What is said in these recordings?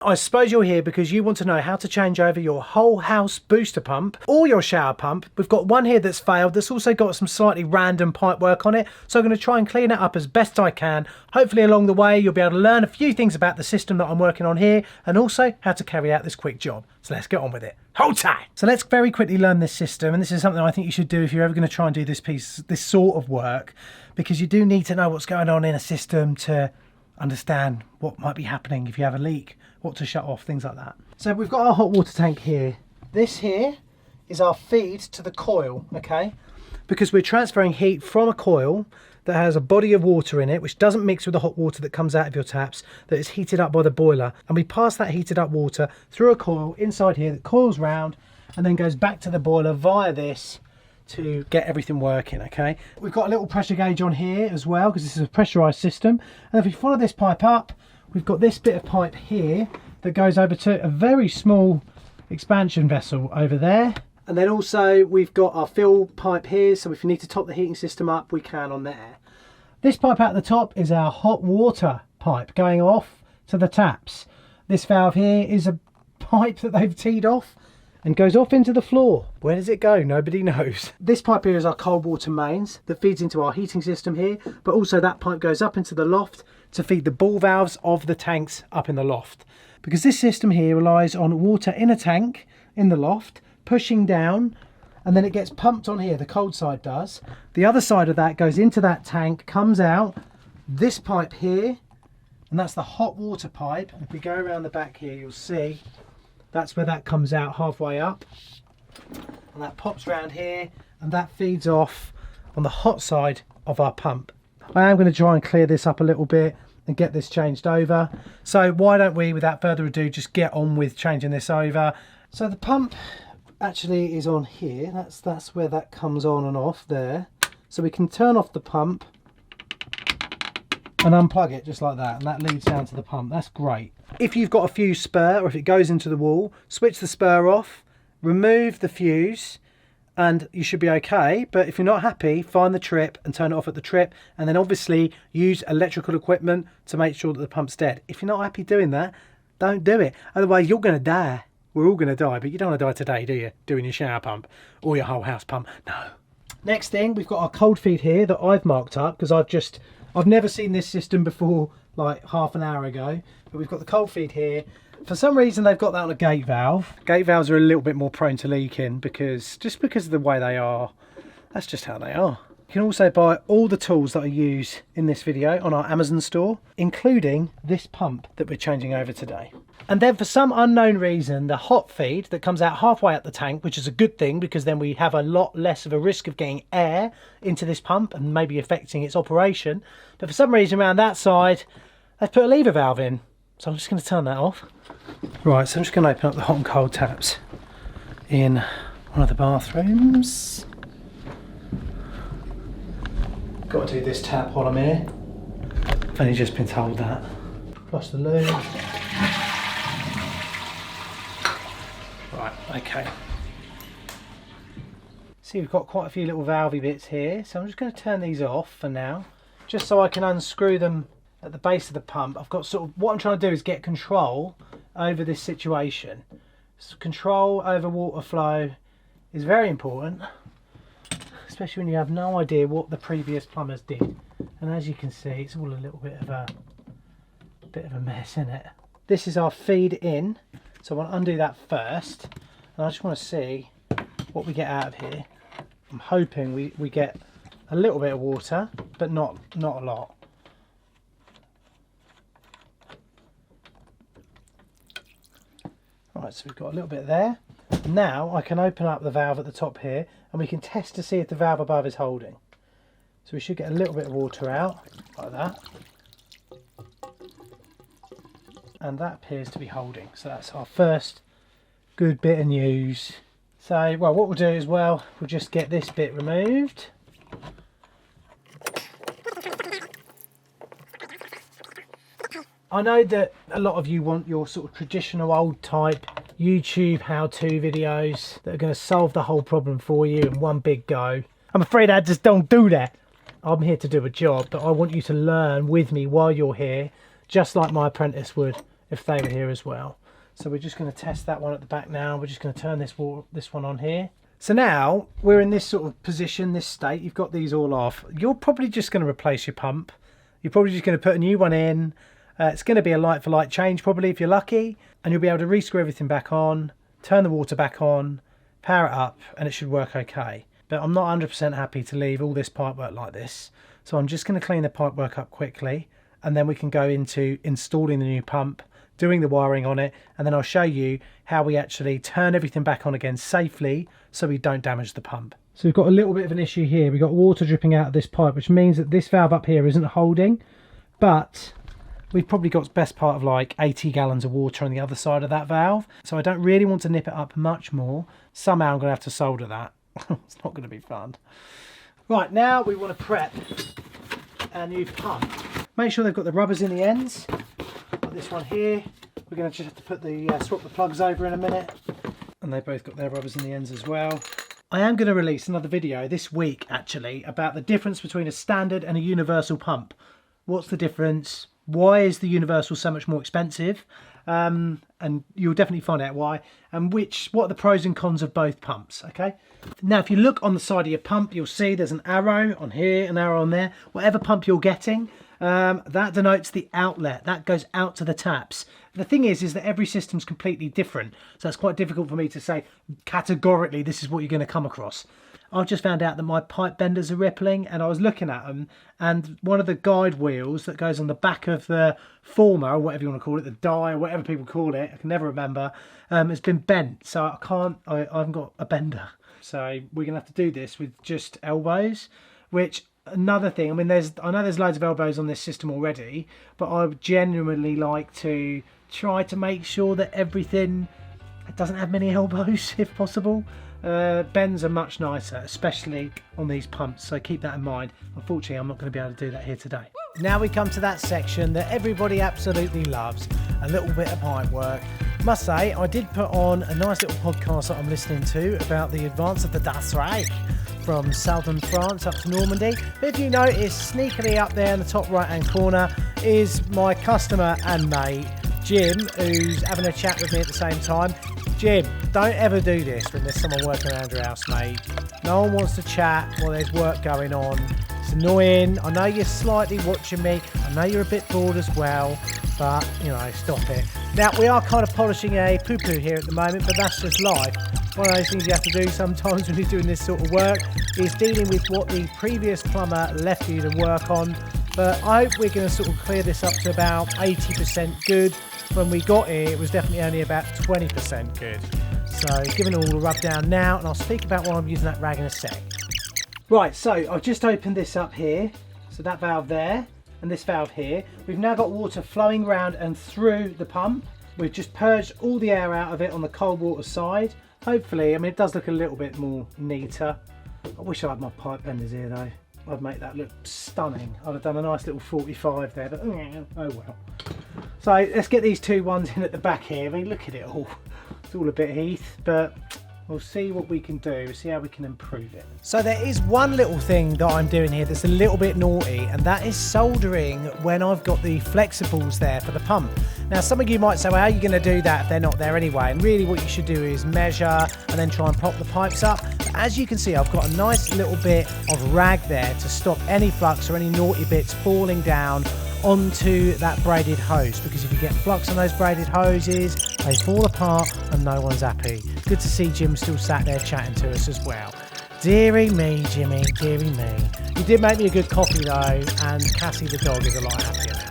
I suppose you're here because you want to know how to change over your whole house booster pump or your shower pump. We've got one here that's failed that's also got some slightly random pipe work on it, so I'm going to try and clean it up as best I can. Hopefully along the way you'll be able to learn a few things about the system that I'm working on here and also how to carry out this quick job. So let's get on with it. Hold tight! So let's very quickly learn this system, and this is something I think you should do if you're ever going to try and do this sort of work, because you do need to know what's going on in a system to understand what might be happening if you have a leak, what to shut off, things like that. So we've got our hot water tank here. This here is our feed to the coil, okay? Because we're transferring heat from a coil that has a body of water in it, which doesn't mix with the hot water that comes out of your taps, that is heated up by the boiler. And we pass that heated up water through a coil inside here that coils round and then goes back to the boiler via this to get everything working, okay? We've got a little pressure gauge on here as well, because this is a pressurized system. And if we follow this pipe up, we've got this bit of pipe here that goes over to a very small expansion vessel over there. And then also we've got our fill pipe here, so if you need to top the heating system up, we can on there. This pipe out the top is our hot water pipe going off to the taps. This valve here is a pipe that they've teed off and goes off into the floor. Where does it go? Nobody knows. This pipe here is our cold water mains that feeds into our heating system here, but also that pipe goes up into the loft to feed the ball valves of the tanks up in the loft. Because this system here relies on water in a tank in the loft, pushing down, and then it gets pumped on here, the cold side does. The other side of that goes into that tank, comes out, this pipe here, and that's the hot water pipe. If we go around the back here, you'll see that's where that comes out halfway up, and that pops around here, and that feeds off on the hot side of our pump. I am going to try and clear this up a little bit and get this changed over. So why don't we, without further ado, just get on with changing this over. So the pump actually is on here. That's where that comes on and off there. So we can turn off the pump and unplug it just like that, and that leads down to the pump. That's great. If you've got a fuse spur, or if it goes into the wall, switch the spur off, remove the fuse, and you should be okay. But if you're not happy, find the trip and turn it off at the trip, and then obviously use electrical equipment to make sure that the pump's dead. If you're not happy doing that, don't do it. Otherwise you're going to die. We're all going to die, but you don't want to die today, do you? Doing your shower pump or your whole house pump. No. Next thing, we've got our cold feed here that I've marked up because I've never seen this system before, like half an hour ago. But we've got the cold feed here. For some reason they've got that on a gate valve. Gate valves are a little bit more prone to leaking because of the way they are. That's just how they are. You can also buy all the tools that I use in this video on our Amazon store, including this pump that we're changing over today. And then for some unknown reason, the hot feed that comes out halfway up the tank, which is a good thing because then we have a lot less of a risk of getting air into this pump and maybe affecting its operation. But for some reason around that side, they've put a lever valve in. So I'm just going to turn that off. Right, so I'm just going to open up the hot and cold taps in one of the bathrooms. Got to do this tap while I'm here. I've only just been told that. Flush the loo. Right, okay. See, we've got quite a few little valvey bits here, so I'm just going to turn these off for now, just so I can unscrew them at the base of the pump. I've got what I'm trying to do is get control over this situation. So control over water flow is very important, especially when you have no idea what the previous plumbers did. And as you can see, it's all a little bit of a mess, isn't it? This is our feed in, so I want to undo that first, and I just want to see what we get out of here. I'm hoping we get a little bit of water, but not a lot. Right, so we've got a little bit there. Now I can open up the valve at the top here and we can test to see if the valve above is holding. So we should get a little bit of water out, like that. And that appears to be holding. So that's our first good bit of news. So, well, what we'll do is, well, we'll just get this bit removed. I know that a lot of you want your sort of traditional old type YouTube how-to videos that are going to solve the whole problem for you in one big go. I'm afraid I just don't do that. I'm here to do a job, but I want you to learn with me while you're here, just like my apprentice would if they were here as well. So we're just going to test that one at the back now. We're just going to turn this one on here. So now we're in this sort of position, this state. You've got these all off. You're probably just going to replace your pump. You're probably just going to put a new one in. It's going to be a light for light change probably if you're lucky. And you'll be able to re-screw everything back on, turn the water back on, power it up, and it should work okay. But I'm not 100% happy to leave all this pipework like this. So I'm just going to clean the pipework up quickly, and then we can go into installing the new pump, doing the wiring on it, and then I'll show you how we actually turn everything back on again safely so we don't damage the pump. So we've got a little bit of an issue here. We've got water dripping out of this pipe, which means that this valve up here isn't holding, but we've probably got best part of like 80 gallons of water on the other side of that valve. So I don't really want to nip it up much more. Somehow I'm going to have to solder that. It's not going to be fun. Right, now we want to prep our new pump. Make sure they've got the rubbers in the ends. Like this one here. We're going to just have to put the swap the plugs over in a minute. And they've both got their rubbers in the ends as well. I am going to release another video this week actually about the difference between a standard and a universal pump. What's the difference? Why is the universal so much more expensive? And you'll definitely find out why. And what are the pros and cons of both pumps, okay? Now, if you look on the side of your pump, you'll see there's an arrow on here, an arrow on there. Whatever pump you're getting, that denotes the outlet. That goes out to the taps. The thing is that every system's completely different. So it's quite difficult for me to say categorically this is what you're going to come across. I've just found out that my pipe benders are rippling, and I was looking at them, and one of the guide wheels that goes on the back of the former, or whatever you want to call it, the die, or whatever people call it, I can never remember, has been bent. So I haven't got a bender. So we're going to have to do this with just elbows, which another thing, I mean, I know there's loads of elbows on this system already, but I would genuinely like to try to make sure that everything doesn't have many elbows if possible. Bends are much nicer, especially on these pumps, so keep that in mind. Unfortunately, I'm not going to be able to do that here today. Now we come to that section that everybody absolutely loves, a little bit of pipe work. Must say, I did put on a nice little podcast that I'm listening to about the advance of the Das Reich from southern France up to Normandy. But if you notice, sneakily up there in the top right hand corner is my customer and mate Jim, who's having a chat with me at the same time. Jim, don't ever do this when there's someone working around your house, mate. No one wants to chat while there's work going on. It's annoying. I know you're slightly watching me. I know you're a bit bored as well, but, you know, stop it. Now, we are kind of polishing a poo-poo here at the moment, but that's just life. One of those things you have to do sometimes when you're doing this sort of work is dealing with what the previous plumber left you to work on. But I hope we're going to sort of clear this up to about 80% good. When we got here, it was definitely only about 20% good. So giving it all a rub down now, and I'll speak about why I'm using that rag in a sec. Right, so I've just opened this up here. So that valve there and this valve here. We've now got water flowing around and through the pump. We've just purged all the air out of it on the cold water side. Hopefully, I mean, it does look a little bit more neater. I wish I had my pipe benders here though. I'd make that look stunning. I'd have done a nice little 45 there, but oh well. So let's get these two ones in at the back here. I mean, look at it all. It's all a bit heath, but we'll see what we can do. We'll see how we can improve it. So there is one little thing that I'm doing here that's a little bit naughty, and that is soldering when I've got the flexibles there for the pump. Now, some of you might say, well, how are you going to do that if they're not there anyway? And really what you should do is measure and then try and prop the pipes up. But as you can see, I've got a nice little bit of rag there to stop any flux or any naughty bits falling down onto that braided hose, because if you get flux on those braided hoses, they fall apart and no one's happy. Good to see Jim still sat there chatting to us as well. Deary me, Jimmy, deary me. You did make me a good coffee though, and Cassie the dog is a lot happier now.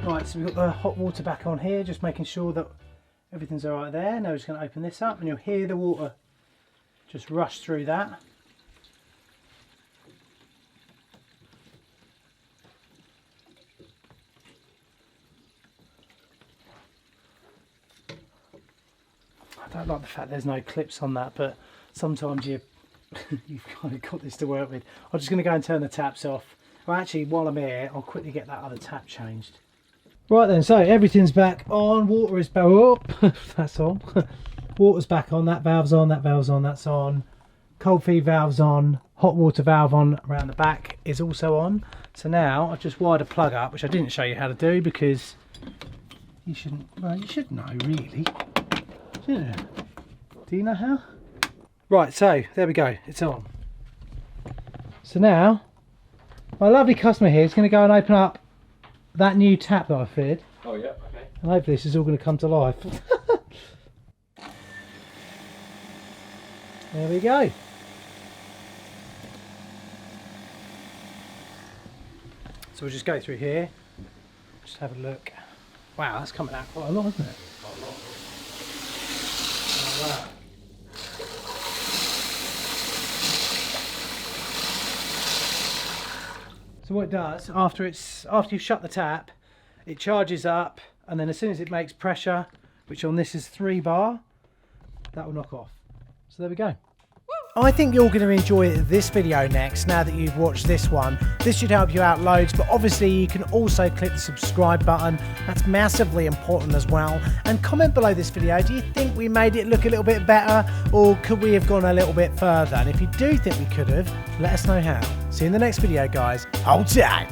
Right, so we've got the hot water back on here, just making sure that everything's alright there. Now we're just going to open this up and you'll hear the water just rush through that. I don't like the fact there's no clips on that, but sometimes you've kind of got this to work with. I'm just going to go and turn the taps off Well, actually, while I'm here, I'll quickly get that other tap changed. Right then, so everything's back on. Water is back up. That's on. Water's back on. That valve's on. That valve's on. That's on. Cold feed valve's on. Hot water valve on around the back is also on. So now I've just wired a plug up, which I didn't show you how to do because you shouldn't. Well, you should know really. Yeah. Do you know how? Right. So there we go. It's on. So now my lovely customer here is going to go and open up that new tap that I fitted. Oh yeah. Okay. And hopefully this is all going to come to life. There we go. So we'll just go through here, just have a look. Wow, that's coming out quite a lot, isn't it? Quite a lot. Like that. So what it does, after you've shut the tap, it charges up, and then as soon as it makes pressure, which on this is 3 bar, that will knock off. So there we go. I think you're going to enjoy this video next now that you've watched this one. This should help you out loads, but obviously you can also click the subscribe button. That's massively important as well. And comment below this video, do you think we made it look a little bit better, or could we have gone a little bit further? And if you do think we could have, let us know how. See you in the next video, guys. Hold tight.